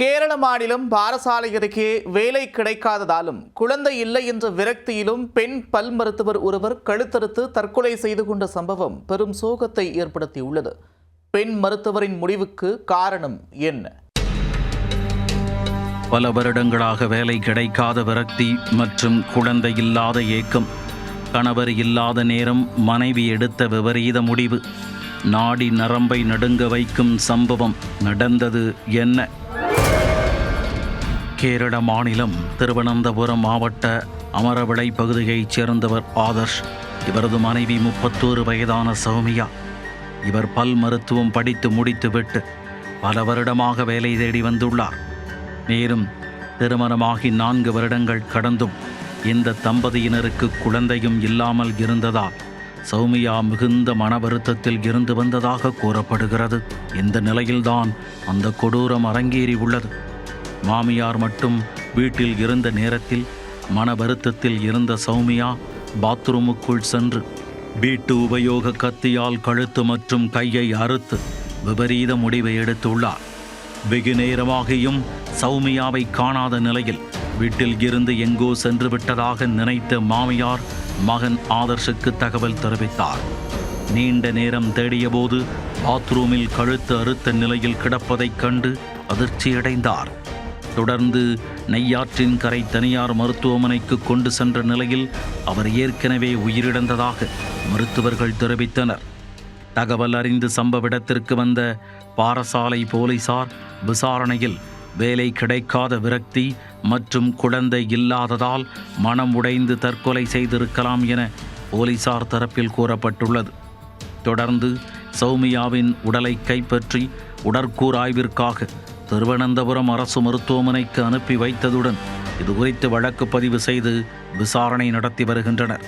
கேரள மாநிலம் பாரசாலை அருகே வேலை கிடைக்காததாலும் குழந்தை இல்லை என்ற விரக்தியிலும் பெண் பல் மருத்துவர் ஒருவர் கழுத்தறுத்து தற்கொலை செய்து கொண்ட சம்பவம் பெரும் சோகத்தை ஏற்படுத்தியுள்ளது. பெண் மருத்துவரின் முடிவுக்கு காரணம் என்ன? பல வருடங்களாக வேலை கிடைக்காத விரக்தி மற்றும் குழந்தை இல்லாத ஏக்கம், கணவர் இல்லாத நேரம் மனைவி எடுத்த விபரீத முடிவு, நாடி நரம்பை நடுங்க வைக்கும் சம்பவம் நடந்தது என்ன? கேரள மாநிலம் திருவனந்தபுரம் மாவட்ட அமரவிளை பகுதியைச் சேர்ந்தவர் ஆதர்ஷ். இவரது மனைவி 31 வயதான சௌமியா. இவர் பல் மருத்துவம் படித்து முடித்துவிட்டு பல வருடமாக வேலை தேடி வந்துள்ளார். மேலும் திருமணமாகி 4 வருடங்கள் கடந்தும் இந்த தம்பதியினருக்கு குழந்தையும் இல்லாமல் இருந்ததால் சௌமியா மிகுந்த மன வருத்தத்தில் இருந்து வந்ததாக கூறப்படுகிறது. இந்த நிலையில்தான் அந்த கொடூரம் அரங்கேறி உள்ளது. மாமியார் மட்டும் வீட்டில் இருந்த நேரத்தில் மன வருத்தத்தில் இருந்த சௌமியா பாத்ரூமுக்குள் சென்று வீட்டு உபயோக கத்தியால் கழுத்து மற்றும் கையை அறுத்து விபரீத முடிவை எடுத்துள்ளார். வெகு நேரமாகியும் சௌமியாவை காணாத நிலையில் வீட்டில் இருந்து எங்கோ சென்று விட்டதாக நினைத்த மாமியார் மகன் ஆதர்ஷுக்கு தகவல் தெரிவித்தார். நீண்ட நேரம் தேடியபோது பாத்ரூமில் கழுத்து அறுத்த நிலையில் கிடப்பதைக் கண்டு அதிர்ச்சியடைந்தார். தொடர்ந்து நெய்யாற்றின் கரை தனியார் மருத்துவமனைக்கு கொண்டு சென்ற நிலையில் அவர் ஏற்கனவே உயிரிழந்ததாக மருத்துவர்கள் தெரிவித்தனர். தகவல் அறிந்து சம்பவ இடத்திற்கு வந்த பாரசாலை போலீசார் விசாரணையில் வேலை கிடைக்காத விரக்தி மற்றும் குழந்தை இல்லாததால் மனம் உடைந்து தற்கொலை செய்திருக்கலாம் என போலீசார் தரப்பில் கூறப்பட்டுள்ளது. தொடர்ந்து சௌமியாவின் உடலை கைப்பற்றி உடற்கூறாய்விற்காக திருவனந்தபுரம் அரசு மருத்துவமனைக்கு அனுப்பி வைத்ததுடன் இது குறித்து வழக்கு பதிவு செய்து விசாரணை நடத்தி வருகின்றனர்.